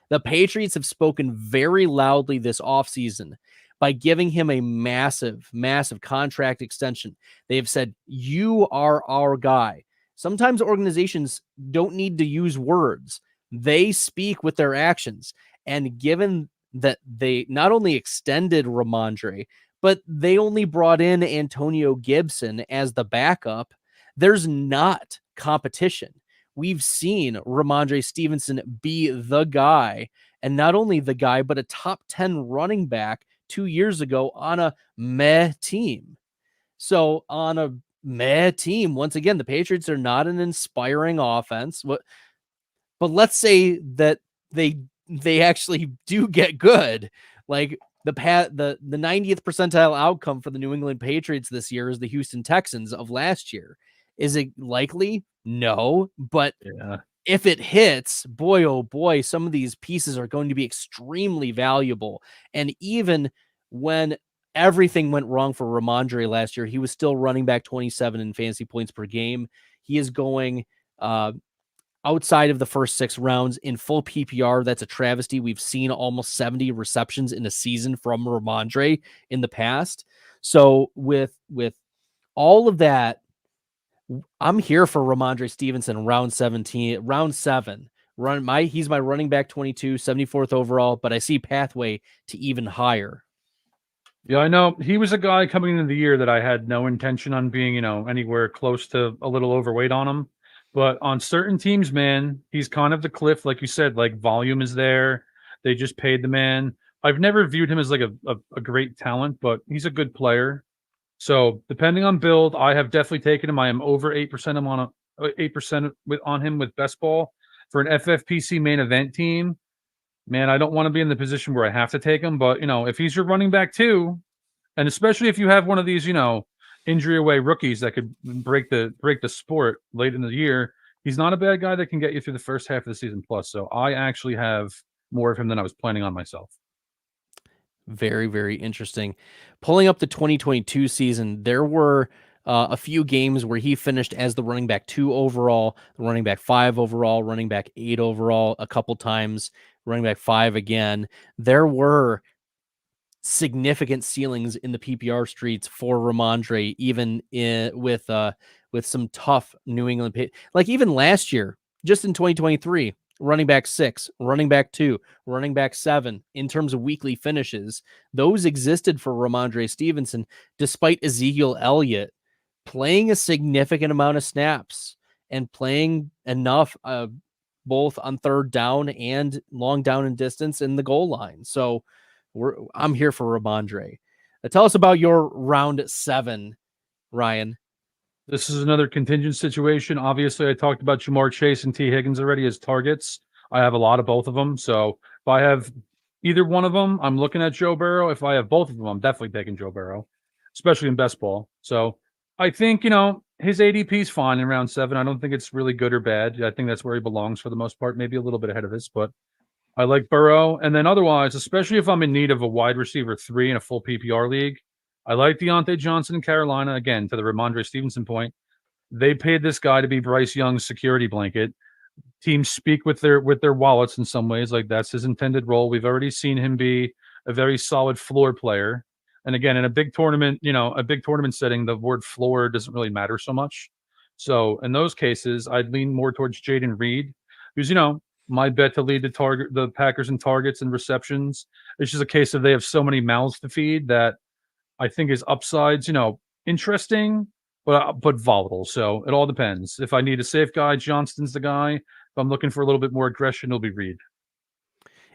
The Patriots have spoken very loudly this offseason by giving him a massive, massive contract extension. They have said, you are our guy. Sometimes organizations don't need to use words. They speak with their actions. And given that they not only extended Ramondre, but they only brought in Antonio Gibson as the backup, there's not competition. We've seen Ramondre Stevenson be the guy, and not only the guy, but a top 10 running back 2 years ago on a meh team. So on a meh team, once again, the Patriots are not an inspiring offense. But let's say that they actually do get good. Like the 90th percentile outcome for the New England Patriots this year is the Houston Texans of last year. Is it likely? No, but if it hits, boy, oh boy, some of these pieces are going to be extremely valuable. And even when everything went wrong for Ramondre last year, he was still running back 27 in fantasy points per game. He is going outside of the first 6 rounds in full PPR. That's a travesty. We've seen almost 70 receptions in a season from Ramondre in the past. So with all of that, I'm here for Ramondre Stevenson round 7. He's my running back 22, 74th overall, but I see pathway to even higher. Yeah, I know. He was a guy coming into the year that I had no intention on being, anywhere close to a little overweight on him. But on certain teams, man, he's kind of the cliff. Like you said, like volume is there. They just paid the man. I've never viewed him as like a great talent, but he's a good player. So depending on build, I have definitely taken him. I am over 8% on him with best ball. for an FFPC main event team, man, I don't want to be in the position where I have to take him. But, if he's your running back too, and especially if you have one of these, injury away rookies that could break the sport late in the year, he's not a bad guy that can get you through the first half of the season plus. So I actually have more of him than I was planning on myself. Very, very interesting. Pulling up the 2022 season, there were a few games where he finished as the running back 2 overall, the running back 5 overall, running back 8 overall, a couple times, running back 5 again. There were significant ceilings in the PPR streets for Ramondre, even with some tough New England like even last year, just in 2023, running back 6, running back 2, running back 7 in terms of weekly finishes. Those existed for Ramondre Stevenson, despite Ezekiel Elliott playing a significant amount of snaps and playing enough both on third down and long down and distance in the goal line. So I'm here for Ramondre. Tell us about your round 7, Ryan. This is another contingent situation. Obviously, I talked about Jamar Chase and T. Higgins already as targets. I have a lot of both of them. So if I have either one of them, I'm looking at Joe Burrow. If I have both of them, I'm definitely taking Joe Burrow, especially in best ball. So I think, his ADP is fine in round 7. I don't think it's really good or bad. I think that's where he belongs for the most part, maybe a little bit ahead of this, but I like Burrow. And then otherwise, especially if I'm in need of a wide receiver 3 in a full PPR league, I like Deontay Johnson in Carolina. Again, to the Ramondre Stevenson point, they paid this guy to be Bryce Young's security blanket. Teams speak with their wallets in some ways, like that's his intended role. We've already seen him be a very solid floor player. And again, in a big tournament, setting, the word floor doesn't really matter so much. So in those cases, I'd lean more towards Jaden Reed, who's, my bet to lead the Packers in targets and receptions. It's just a case of they have so many mouths to feed that I think his upside's, interesting, but volatile. So it all depends. If I need a safe guy, Johnston's the guy. If I'm looking for a little bit more aggression, it'll be Reed.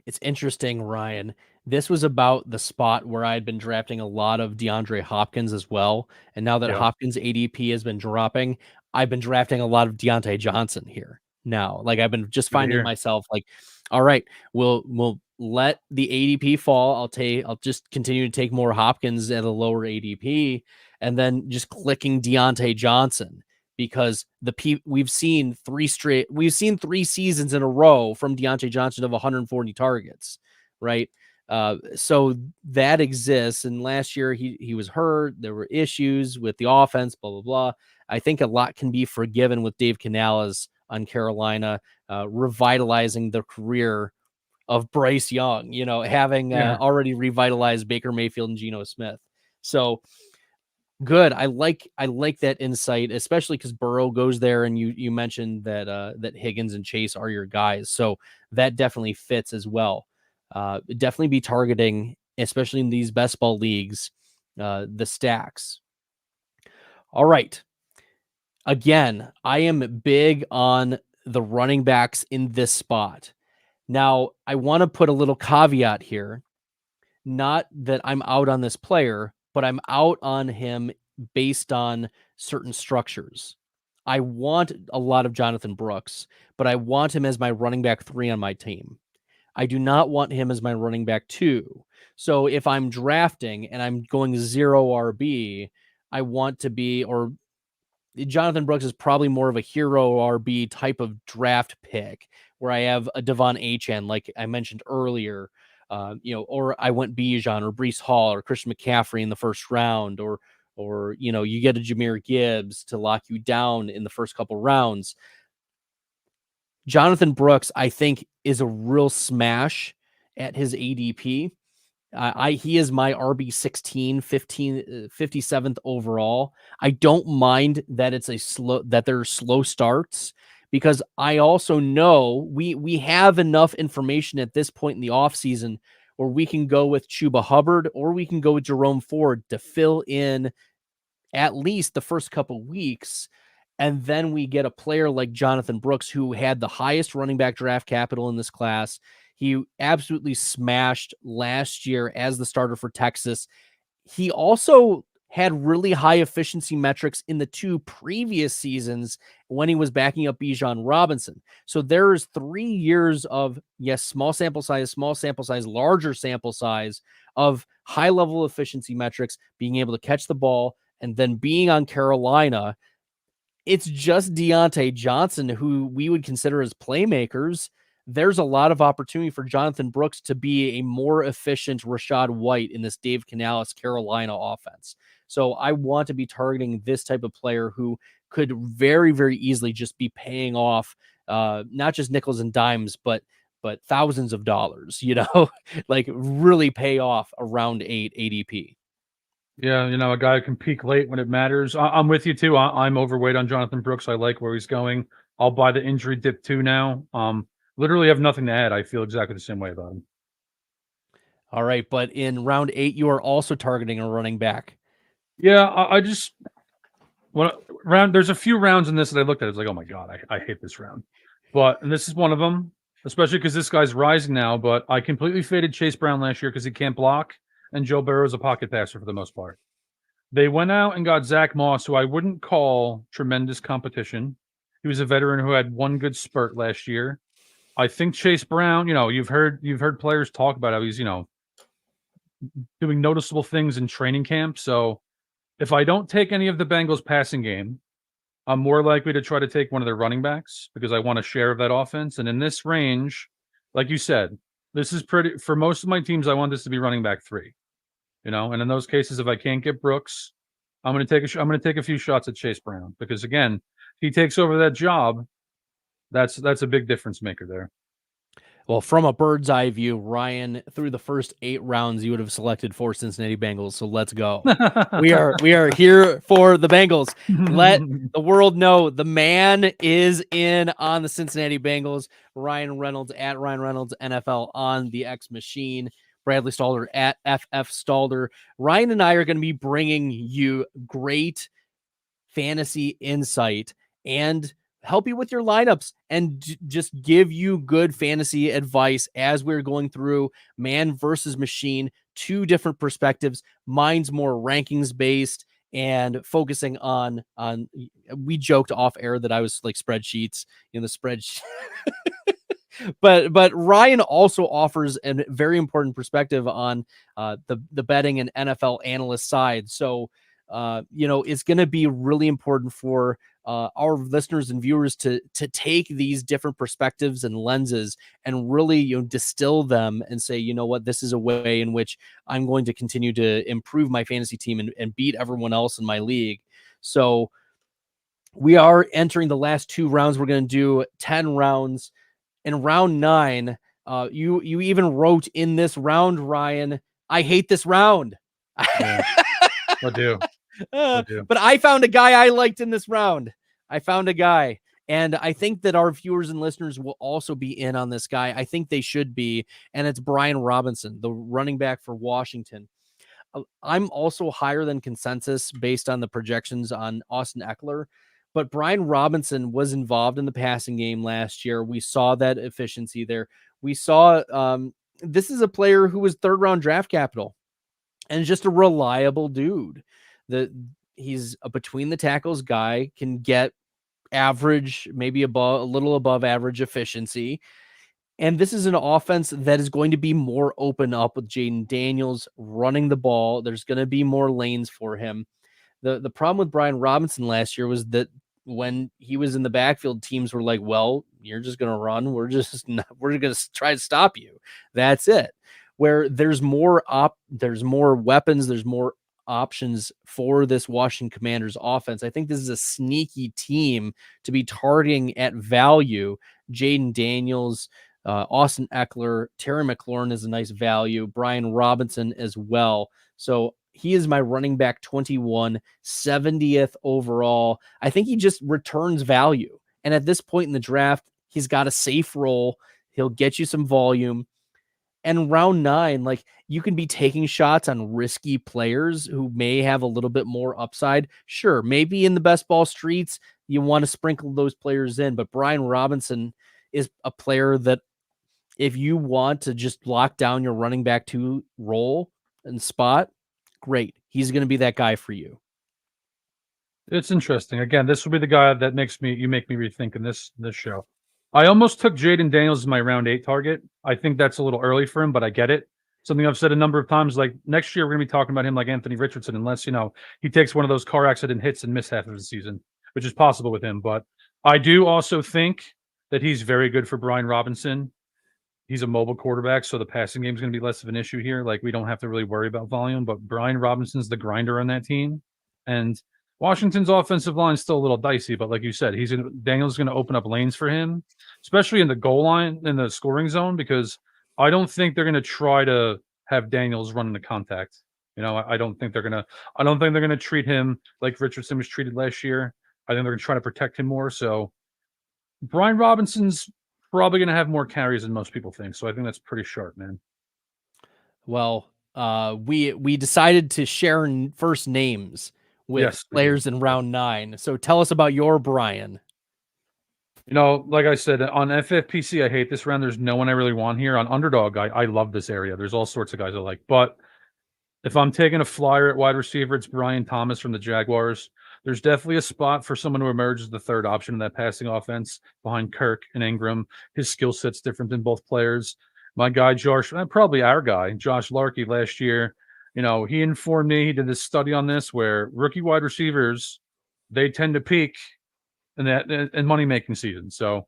It's interesting, Ryan. This was about the spot where I had been drafting a lot of DeAndre Hopkins as well. And now that Hopkins ADP has been dropping, I've been drafting a lot of Deontay Johnson here now. Like I've been just finding myself like, all right, we'll let the ADP fall. I'll just continue to take more Hopkins at a lower ADP and then just clicking Deontay Johnson because we've seen 3 seasons in a row from Deontay Johnson of 140 targets, right? So that exists. And last year he was hurt. There were issues with the offense, blah, blah, blah. I think a lot can be forgiven with Dave Canales on Carolina, revitalizing the career of Bryce Young, having already revitalized Baker Mayfield and Geno Smith. So good. I like that insight, especially because Burrow goes there, and you mentioned that Higgins and Chase are your guys, so that definitely fits as well. Definitely be targeting, especially in these best ball leagues, the stacks. All right. Again, I am big on the running backs in this spot. Now, I want to put a little caveat here. Not that I'm out on this player, but I'm out on him based on certain structures. I want a lot of Jonathan Brooks, but I want him as my running back 3 on my team. I do not want him as my running back 2. So if I'm drafting and I'm going 0 RB, I want to be, or Jonathan Brooks is probably more of a hero RB type of draft pick where I have a Devon Achane, like I mentioned earlier, or I went Bijan or Breece Hall or Christian McCaffrey in the first round, or you get a Jahmyr Gibbs to lock you down in the first couple rounds. Jonathan Brooks, I think, is a real smash at his ADP. He is my RB 16, 57th overall. I don't mind that there are slow starts, because I also know we have enough information at this point in the offseason where we can go with Chuba Hubbard or we can go with Jerome Ford to fill in at least the first couple weeks. And then we get a player like Jonathan Brooks, who had the highest running back draft capital in this class. He absolutely smashed last year as the starter for Texas. He also had really high efficiency metrics in the 2 previous seasons when he was backing up Bijan Robinson. So there's 3 years of, yes, small sample size, larger sample size of high level efficiency metrics, being able to catch the ball, and then being on Carolina. It's just Deontay Johnson who we would consider as playmakers. There's a lot of opportunity for Jonathan Brooks to be a more efficient Rashad White in this Dave Canales Carolina offense. So I want to be targeting this type of player who could very, very easily just be paying off not just nickels and dimes, but thousands of dollars, like really pay off around 8 ADP. Yeah, a guy who can peak late when it matters. I'm with you too. I'm overweight on Jonathan Brooks. I like where he's going. I'll buy the injury dip too now. Literally have nothing to add. I feel exactly the same way about him. All right, but in round 8, you are also targeting a running back. Yeah, I just there's a few rounds in this that I looked at. It's like, oh my god, I hate this round. And this is one of them, especially because this guy's rising now. But I completely faded Chase Brown last year because he can't block, and Joe Burrow's a pocket passer for the most part. They went out and got Zach Moss, who I wouldn't call tremendous competition. He was a veteran who had one good spurt last year. I think Chase Brown, you've heard players talk about how he's, doing noticeable things in training camp. So if I don't take any of the Bengals passing game, I'm more likely to try to take one of their running backs because I want a share of that offense. And in this range, like you said, this is pretty, for most of my teams, I want this to be running back 3. And in those cases, if I can't get Brooks, I'm going to take a few shots at Chase Brown because again, if he takes over that job, that's a big difference maker there. Well, from a bird's eye view, Ryan, through the first 8 rounds, you would have selected 4 Cincinnati Bengals. So let's go. we are here for the Bengals. Let the world know the man is in on the Cincinnati Bengals. Ryan Reynolds at Ryan Reynolds NFL on the X Machine. Bradley Stalder at FF Stalder. Ryan and I are going to be bringing you great fantasy insight and help you with your lineups and just give you good fantasy advice as we're going through man versus machine, 2 different perspectives. Mine's more rankings based and focusing on we joked off air that I was like spreadsheets in the spreadsheet. But Ryan also offers a very important perspective on the betting and NFL analyst side. So, it's going to be really important for our listeners and viewers to take these different perspectives and lenses and really, distill them and say, you know what, this is a way in which I'm going to continue to improve my fantasy team and beat everyone else in my league. So we are entering the last 2 rounds. We're going to do 10 rounds. In round 9, you even wrote in this round, Ryan, I hate this round. Yeah, I do. But I found a guy I liked in this round. I found a guy. And I think that our viewers and listeners will also be in on this guy. I think they should be. And it's Brian Robinson, the running back for Washington. I'm also higher than consensus based on the projections on Austin Eckler. But Brian Robinson was involved in the passing game last year. We saw that efficiency there. We saw this is a player who was 3rd round draft capital and just a reliable dude. He's a between the tackles guy, can get average, maybe a little above average efficiency. And this is an offense that is going to be more open up with Jaden Daniels running the ball. There's going to be more lanes for him. The problem with Brian Robinson last year was that when he was in the backfield, teams were like, well, you're just going to run. We're going to try to stop you. That's it. Where there's more weapons, there's more options for this Washington Commanders offense. I think this is a sneaky team to be targeting at value. Jaden Daniels, Austin Eckler, Terry McLaurin is a nice value. Brian Robinson as well. So he is my running back 21, 70th overall. I think he just returns value. And at this point in the draft, he's got a safe role. He'll get you some volume. And round 9, like, you can be taking shots on risky players who may have a little bit more upside. Sure, maybe in the best ball streets, you want to sprinkle those players in. But Brian Robinson is a player that if you want to just lock down your running back 2 role and spot, great. he's going to be that guy for you. It's interesting. Again, this will be the guy that you make me rethink in this show. I almost took Jaden Daniels as my round 8 target. I think that's a little early for him, but I get it. Something I've said a number of times, like next year, we're going to be talking about him like Anthony Richardson, unless, he takes one of those car accident hits and miss half of the season, which is possible with him. But I do also think that he's very good for Brian Robinson. He's a mobile quarterback, so the passing game is going to be less of an issue here. Like, we don't have to really worry about volume, but Brian Robinson's the grinder on that team. And Washington's offensive line is still a little dicey, but like you said, Daniel's going to open up lanes for him, especially in the goal line, in the scoring zone, because I don't think they're going to try to have Daniels run into contact. I don't think they're going to treat him like Richardson was treated last year. I think they're going to try to protect him more. So Brian Robinson's probably going to have more carries than most people think. So I think that's pretty sharp, man. Well, we decided to share first names with players in round 9. So tell us about your Brian. Like I said, on FFPC, I hate this round. There's no one I really want here. On Underdog, I love this area. There's all sorts of guys I like. But if I'm taking a flyer at wide receiver, it's Brian Thomas from the Jaguars. There's definitely a spot for someone to emerge as the third option in that passing offense behind Kirk and Ingram. His skill set's different than both players. My guy, probably our guy, Josh Larkey, last year, he informed me, he did this study on this where rookie wide receivers, they tend to peak in money-making season. So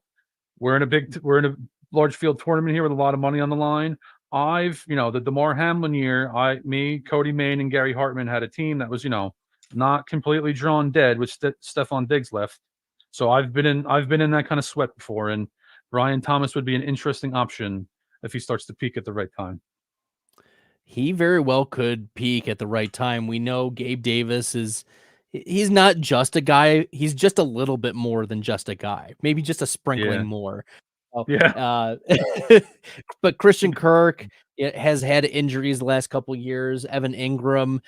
we're in a large field tournament here with a lot of money on the line. The DeMar Hamlin year, Cody Main, and Gary Hartman had a team that was, not completely drawn dead with Stephon Diggs left. So I've been in that kind of sweat before, and Brian Thomas would be an interesting option if he starts to peak at the right time. He very well could peak at the right time. We know Gabe Davis he's not just a guy. He's just a little bit more than just a guy, maybe just a sprinkling more. But Christian Kirk has had injuries the last couple of years. Evan Ingram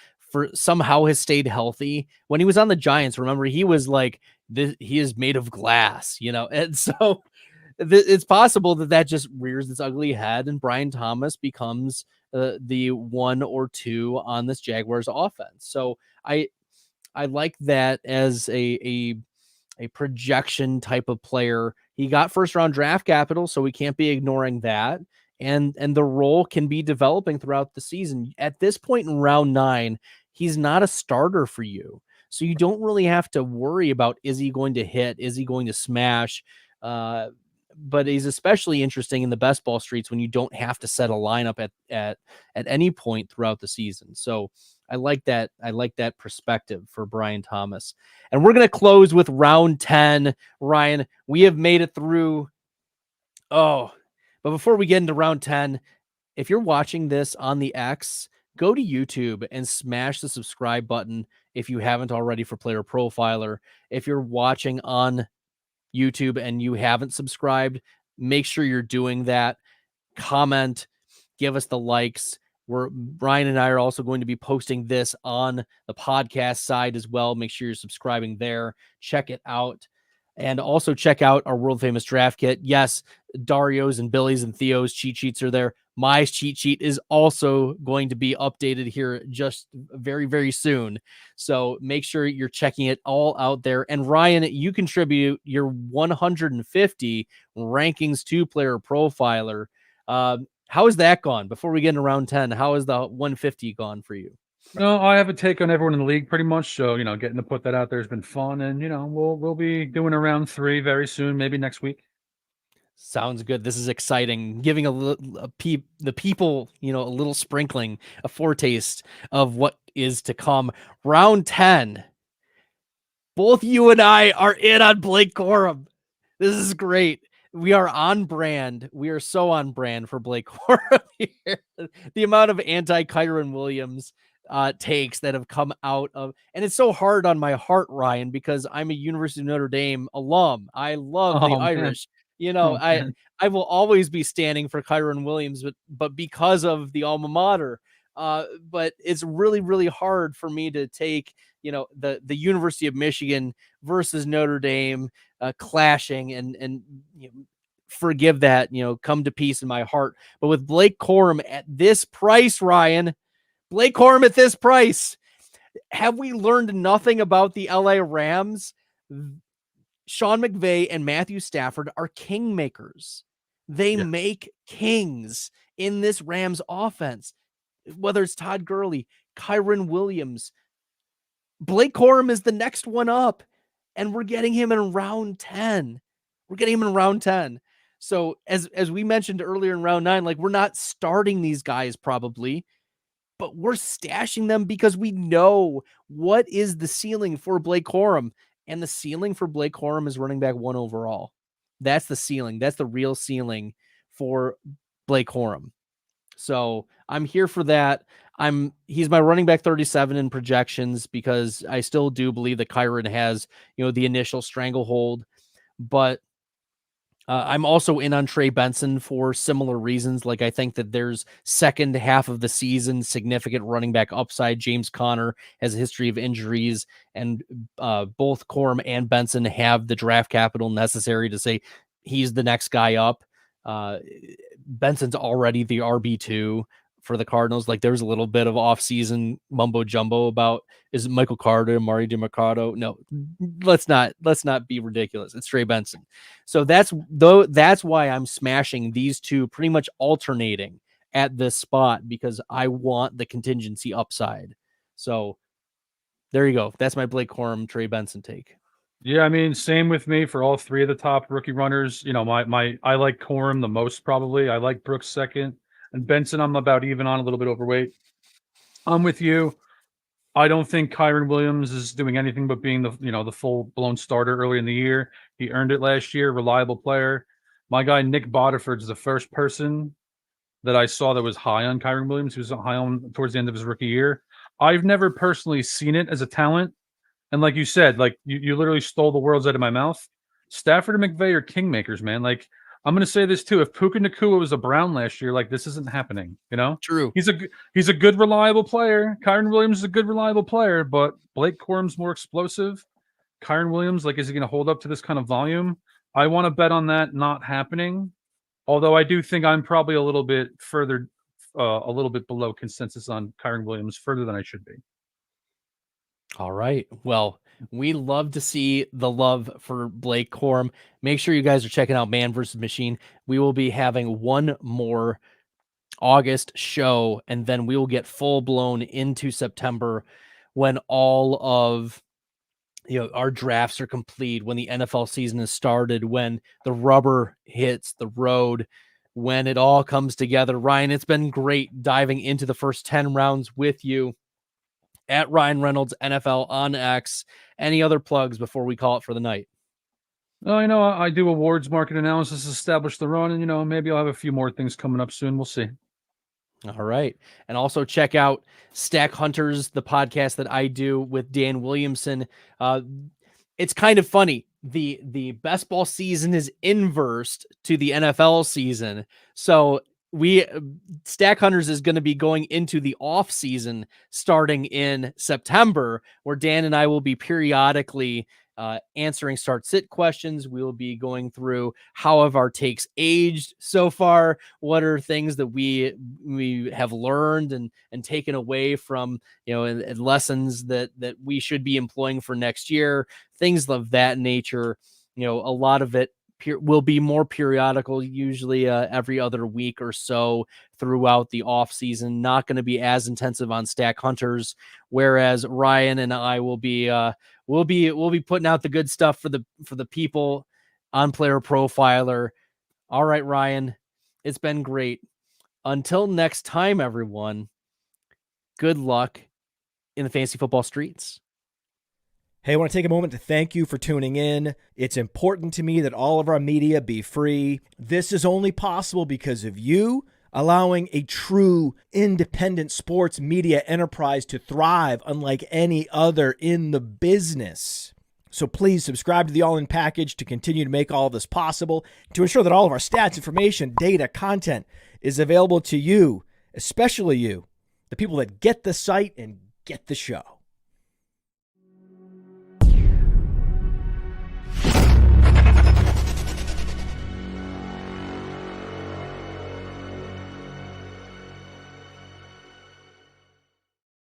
somehow has stayed healthy. When he was on the Giants, remember, he was like, he is made of glass, and so it's possible that just rears its ugly head and Brian Thomas becomes the 1 or 2 on this Jaguars offense. So I like that as a projection type of player. He got first round draft capital, so we can't be ignoring that. And the role can be developing throughout the season. At this point in round 9, he's not a starter for you. So you don't really have to worry about, is he going to hit? Is he going to smash? But he's especially interesting in the best ball streets when you don't have to set a lineup at any point throughout the season. So I like that. I like that perspective for Brian Thomas. And we're going to close with round 10. Ryan, we have made it through. But before we get into round 10, if you're watching this on the X, go to YouTube and smash the subscribe button if you haven't already for Player Profiler. If you're watching on YouTube and you haven't subscribed, make sure you're doing that. Comment, give us the likes. Brian and I are also going to be posting this on the podcast side as well. Make sure you're subscribing there. Check it out. And also check out our world famous draft kit. Yes, Dario's and Billy's and Theo's cheat sheets are there. My cheat sheet is also going to be updated here just very, very soon. So make sure you're checking it all out there. And Ryan, you contribute your 150 rankings to Player Profiler. How has that gone? Before we get into round 10, how has the 150 gone for you? No, I have a take on everyone in the league pretty much. So, getting to put that out there has been fun. And, we'll be doing a round 3 very soon, maybe next week. Sounds good. This is exciting. Giving the people, a little sprinkling, a foretaste of what is to come. Round 10. Both you and I are in on Blake Corum. This is great. We are on brand. We are so on brand for Blake Corum here. The amount of anti-Kyron Williams takes that have come out of, and it's so hard on my heart, Ryan, because I'm a University of Notre Dame alum. I love the Irish. I will always be standing for Kyron Williams, but because of the alma mater. But it's really, really hard for me to take, the University of Michigan versus Notre Dame clashing and forgive that, come to peace in my heart. But with Blake Corum at this price, Ryan, Blake Corum at this price, Have we learned nothing about the LA Rams? Sean McVay and Matthew Stafford are kingmakers. They make kings in this Rams offense, whether it's Todd Gurley, Kyron Williams. Blake Corum is the next one up, and we're getting him in round 10. So as we mentioned earlier in round 9, like, we're not starting these guys probably, but we're stashing them because we know what is the ceiling for Blake Corum. And the ceiling for Blake Corum is running back 1 overall. That's the ceiling. That's the real ceiling for Blake Corum. So I'm here for that. He's my running back 37 in projections because I still do believe that Kyron has, the initial stranglehold, but I'm also in on Trey Benson for similar reasons. Like, I think that there's second half of the season significant running back upside. James Conner has a history of injuries, and both Corum and Benson have the draft capital necessary to say he's the next guy up. Benson's already the RB2 for the Cardinals. Like, there's a little bit of off-season mumbo jumbo about, is it Michael Carter, Amari DiMercado? No, let's not be ridiculous. It's Trey Benson. So that's why I'm smashing these two, pretty much alternating at this spot, because I want the contingency upside. So there you go. That's my Blake Corum, Trey Benson take. Yeah, I mean, same with me for all three of the top rookie runners. I like Corum the most probably. I like Brooks second. And Benson, I'm about even on, a little bit overweight. I'm with you. I don't think Kyron Williams is doing anything but being the full-blown starter early in the year. He earned it last year, reliable player. My guy, Nick Botiford, is the first person that I saw that was high on Kyron Williams. He was high on towards the end of his rookie year. I've never personally seen it as a talent. And like you said, like you literally stole the words out of my mouth. Stafford and McVay are kingmakers, man. Like, I'm going to say this too. If Puka Nacua was a Brown last year, like, this isn't happening, True. He's a good, reliable player. Kyron Williams is a good, reliable player, but Blake Corum's more explosive. Kyron Williams, like, is he going to hold up to this kind of volume? I want to bet on that not happening. Although I do think I'm probably a little bit below consensus on Kyron Williams, further than I should be. All right. Well, we love to see the love for Blake Corum. Make sure you guys are checking out Man vs. Machine. We will be having one more August show, and then we will get full blown into September when all of our drafts are complete, when the NFL season is started, when the rubber hits the road, when it all comes together. Ryan, it's been great diving into the first 10 rounds with you. At Ryan Reynolds NFL on X. Any other plugs before we call it for the night? I do awards market analysis, establish the run, and maybe I'll have a few more things coming up soon. We'll see. All right. And also check out Stack Hunters, the podcast that I do with Dan Williamson. It's kind of funny. The best ball season is inversed to the NFL season. So Stack Hunters is going to be going into the off season starting in September, where Dan and I will be periodically answering start sit questions. We will be going through how have our takes aged so far, what are things that we have learned and taken away from, and lessons that we should be employing for next year, things of that nature. A lot of it will be more periodical, usually every other week or so throughout the off season. Not going to be as intensive on Stack Hunters, whereas Ryan and I will be we'll be putting out the good stuff for the people on Player Profiler. All right, Ryan, it's been great. Until next time, everyone, good luck in the fantasy football streets. Hey, I want to take a moment to thank you for tuning in. It's important to me that all of our media be free. This is only possible because of you allowing a true independent sports media enterprise to thrive unlike any other in the business. So please subscribe to the All In Package to continue to make all of this possible, to ensure that all of our stats, information, data, content is available to you, especially you, the people that get the site and get the show.